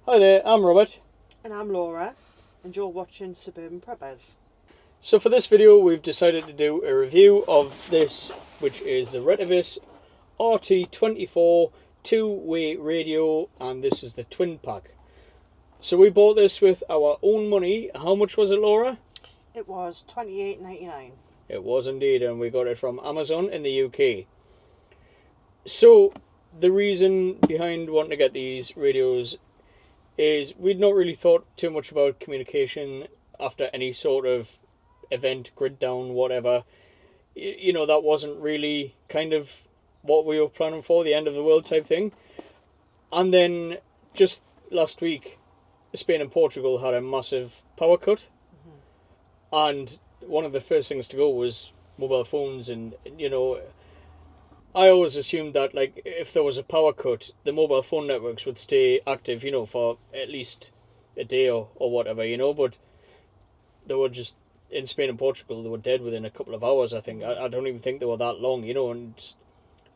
Hi there, I'm Robert. And I'm Laura, and you're watching Suburban Preppers. So for this video we've decided to do a review of this, which is the Retevis RT24 two-way radio, and this is the twin pack. So we bought this with our own money. How much was it, Laura? It was $28.99. It was indeed, and we got it from Amazon in the UK. So the reason behind wanting to get these radios is we'd not really thought too much about communication after any sort of event, grid down, whatever. You know, that wasn't really kind of what we were planning for, the end of the world type thing. And then just last week, Spain and Portugal had a massive power cut. And one of the first things to go was mobile phones. And, you know, I always assumed that, like, if there was a power cut, the mobile phone networks would stay active, you know, for at least a day or whatever, you know. But they were just, in Spain and Portugal, they were dead within a couple of hours, I think. I don't even think they were that long, you know. And just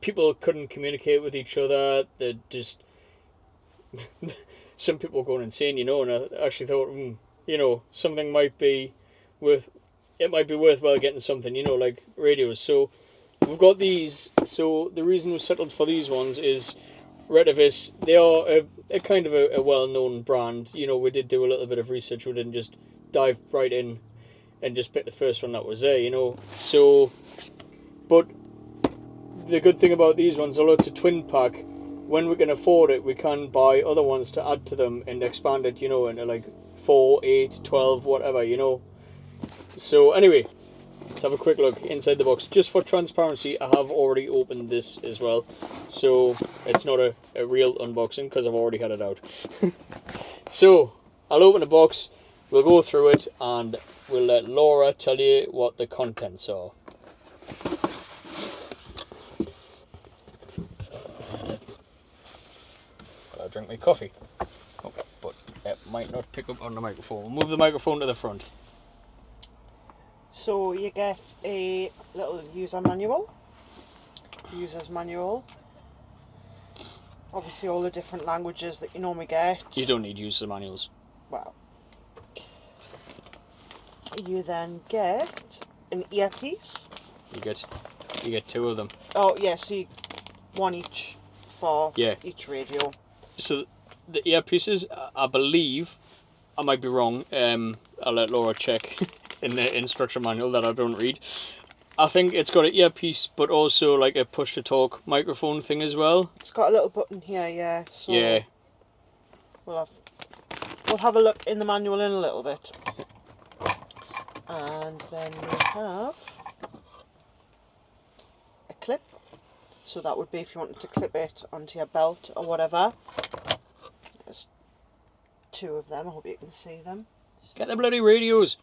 people couldn't communicate with each other. They just... some people were going insane, you know. And I actually thought, you know, something might be worthwhile getting something, you know, like radios. So we've got these. So the reason we settled for these ones is Retevis. They are a kind of a well-known brand. You know, we did do a little bit of research. We didn't just dive right in and just pick the first one that was there, you know. So, but the good thing about these ones, although it's a twin pack, when we can afford it, we can buy other ones to add to them and expand it, you know, into like 4, 8, 12, whatever, you know. So anyway, let's have a quick look inside the box. Just for transparency, I have already opened this as well, so it's not a real unboxing because I've already had it out. So I'll open the box, we'll go through it, and we'll let Laura tell you what the contents are. I'll drink my coffee. Oh, but it might not pick up on the microphone. We'll move the microphone to the front. So you get a little user's manual. Obviously all the different languages that you normally get. You don't need user manuals. Well, you then get an earpiece. You get two of them. Oh yeah, so one each for each radio. So the earpieces, I believe, I might be wrong, I'll let Laura check in the instruction manual that I don't read. I think it's got an earpiece, but also like a push-to-talk microphone thing as well. It's got a little button here, yeah. So yeah. We'll have a look in the manual in a little bit. And then we have a clip. So that would be if you wanted to clip it onto your belt or whatever. There's two of them, I hope you can see them. Get the bloody radios!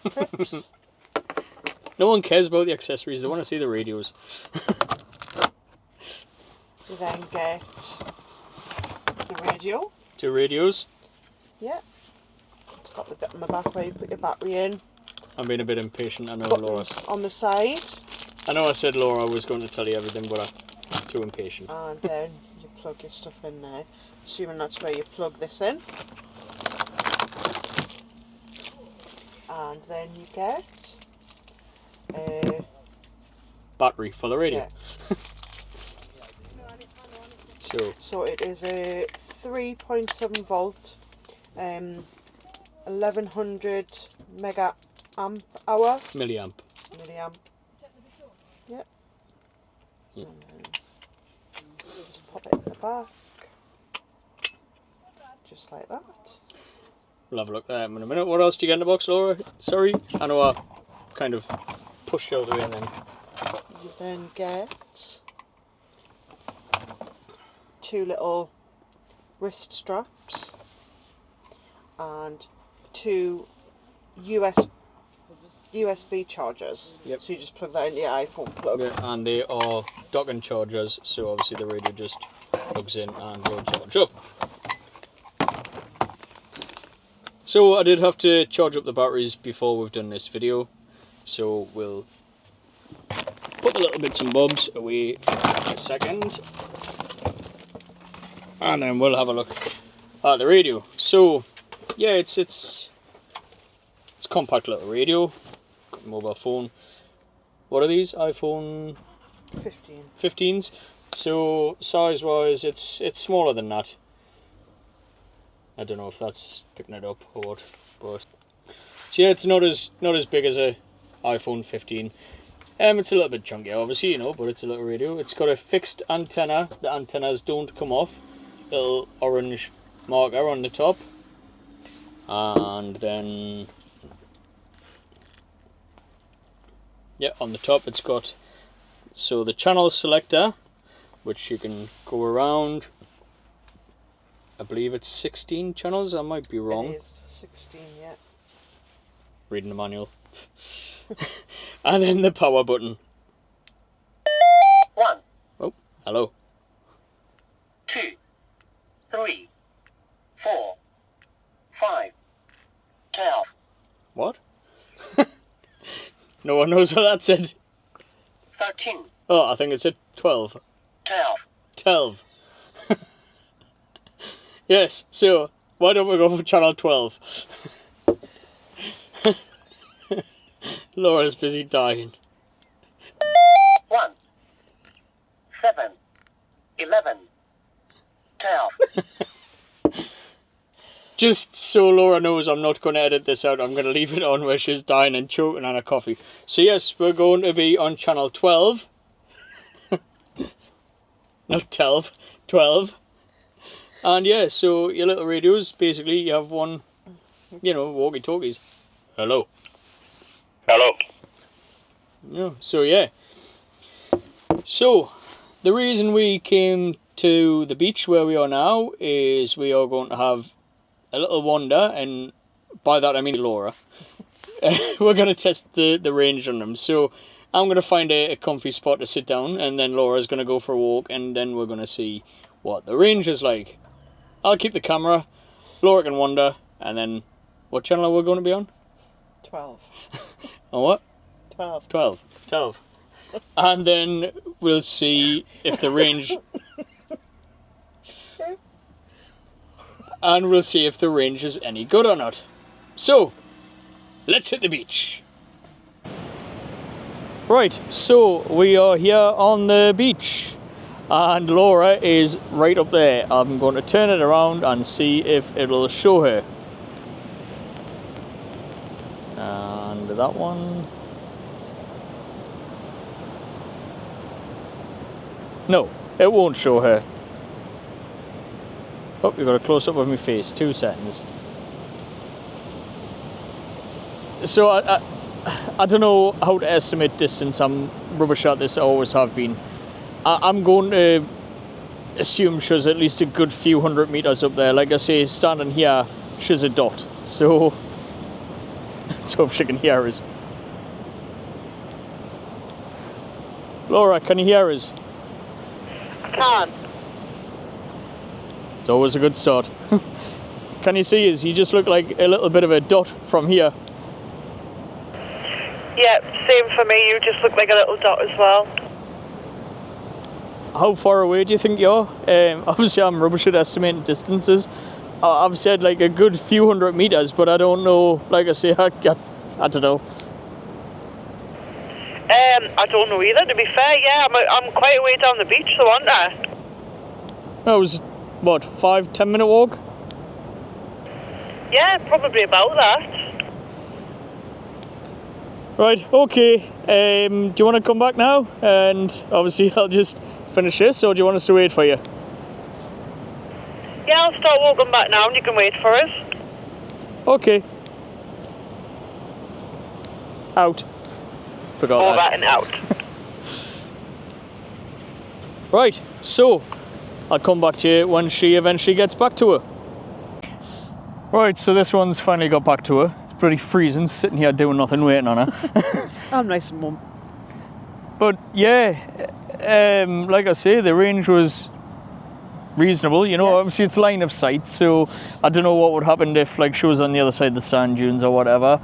Clips. No one cares about the accessories, they want to see the radios. You then get the radio. Two radios. Yeah. It's got the bit on the back where you put your battery in. I'm being a bit impatient, I know, Buttons Laura. on the side. I know I said Laura was going to tell you everything, but I'm too impatient. And then you plug your stuff in there. Assuming that's where you plug this in. And then you get a battery for the radio. Yeah. So it is a 3.7 volt, 1100 mega amp hour. Milliamp. Yep. And then just pop it in the back, just like that. We'll have a look at that in a minute. What else do you get in the box, Laura? Sorry, I know I kind of pushed you out the way and then. You then get two little wrist straps and two USB chargers. Yep. So you just plug that into your iPhone plug. Yeah, and they are docking chargers, so obviously the radio just plugs in and will charge up. So I did have to charge up the batteries before we've done this video, so we'll put the little bits and bobs away for a second, and then we'll have a look the radio. So yeah, it's compact little radio, got a mobile phone. What are these? iPhone 15s. So size wise, it's smaller than that. I don't know if that's picking it up or what, but so yeah, it's not as big as a iPhone 15. It's a little bit chunky, obviously, you know, but it's a little radio. It's got a fixed antenna. The antennas don't come off. Little orange marker on the top, and then yeah, on the top it's got the channel selector, which you can go around. I believe it's 16 channels. I might be wrong. It is 16, yeah. Reading the manual. And then the power button. 1. Oh, hello. 2, 3, 4, 5, 12. What? No one knows what that said. 13, Oh, I think it said 12. 12. 12. Yes, so why don't we go for channel 12? Laura's busy dying. 1, 7, 11, 12. Just so Laura knows, I'm not going to edit this out. I'm going to leave it on where she's dying and choking on a coffee. So yes, we're going to be on channel 12. Not 12, 12. And yeah, so your little radios, basically you have one, you know, walkie-talkies. Hello. Hello. Yeah, so yeah. So, the reason we came to the beach where we are now is we are going to have a little wander, and by that I mean Laura. We're going to test the range on them. So, I'm going to find a comfy spot to sit down, and then Laura's going to go for a walk, and then we're going to see what the range is like. I'll keep the camera, Laura can wander, and then what channel are we going to be on? 12. On what? 12. 12. And then we'll see if the range... and we'll see if the range is any good or not. So, let's hit the beach. Right, so we are here on the beach. And Laura is right up there. I'm going to turn it around and see if it'll show her. And that one. No, it won't show her. Oh, you've got a close up of my face. 2 seconds. So I don't know how to estimate distance. I'm rubbish at this. I always have been. I'm going to assume she's at least a good few 100 meters up there. Like I say, standing here, she's a dot. So let's hope she can hear us. Laura, can you hear us? I can. It's always a good start. Can you see us? You just look like a little bit of a dot from here. Yeah, same for me. You just look like a little dot as well. How far away do you think you're? Obviously, I'm rubbish at estimating distances. I've said like a good few 100 meters, but I don't know. Like I say, I don't know. I don't know either. To be fair, yeah, I'm quite a way down the beach, so aren't I? That was what, 5-10 minute walk? Yeah, probably about that. Right. Okay. Do you want to come back now? And obviously, I'll just finish this, or do you want us to wait for you? Yeah, I'll start walking back now and you can wait for us. Okay. Out. Forgot All that. that and out. Right, so I'll come back to you when she eventually gets back to her. Right, so this one's finally got back to her. It's pretty freezing sitting here doing nothing, waiting on her. I'm nice and warm. But yeah, like I say, the range was reasonable. You know, obviously it's line of sight, so I don't know what would happen if like she was on the other side of the sand dunes or whatever.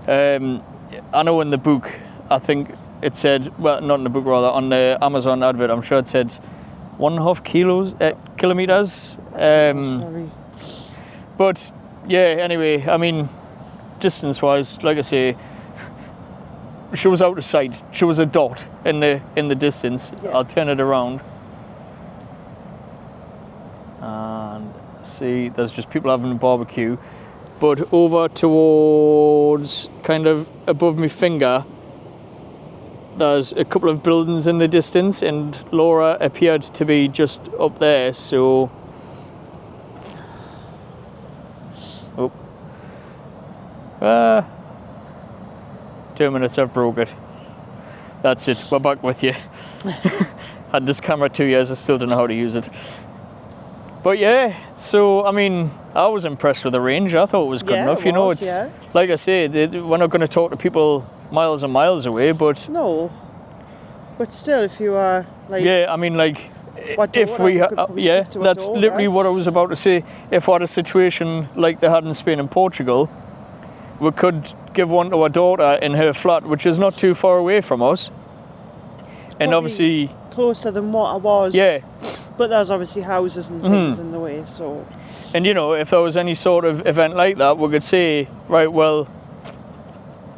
I know in the book, I think it said, well, not in the book, rather, on the Amazon advert, I'm sure it said 1.5 kilometers. Sorry. But yeah, anyway, I mean, distance-wise, like I say, she was out of sight. She was a dot in the distance. Yeah. I'll turn it around. And see, there's just people having a barbecue. But over towards kind of above my finger, there's a couple of buildings in the distance, and Laura appeared to be just up there, so... Oh. 2 minutes, I've broke it. That's it, we're back with you. Had this camera 2 years, I still don't know how to use it. But yeah, so I mean, I was impressed with the range. I thought it was good Yeah, enough. it was, It's yeah. like I say, we're not going to talk to people miles and miles away, but No. But still, if you are like... yeah, I mean, like, What if daughter? we, You could probably yeah, speak to a that's daughter. literally what I was about to say. If we had a situation like they had in Spain and Portugal, we could give one to our daughter in her flat, which is not too far away from us. And Probably obviously, closer than what I was. yeah, But there's obviously houses and things in the way, so... and you know, if there was any sort of event like that, we could say, right, well,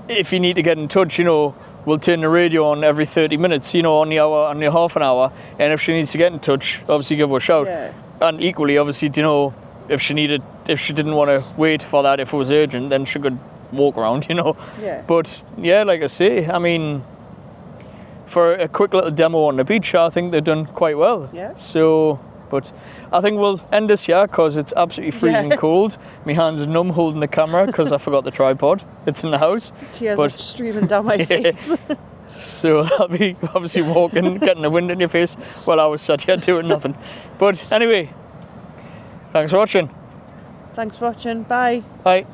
if you need to get in touch, you know, we'll turn the radio on every 30 minutes, you know, on the hour, on the half an hour, and if she needs to get in touch, obviously give her a shout. Yeah. And equally, obviously, you know, if she didn't want to wait for that, if it was urgent, then she could walk around, you know. Yeah. But yeah, like I say, I mean, for a quick little demo on the beach, I think they've done quite well. Yeah. So, but I think we'll end this here because it's absolutely freezing Yeah. cold. My hand's numb holding the camera because I forgot the tripod. It's in the house. Tears But- are streaming down my face. So I'll be obviously walking, getting the wind in your face while I was sat here doing nothing. But anyway, thanks for watching. Thanks for watching. Bye. Bye.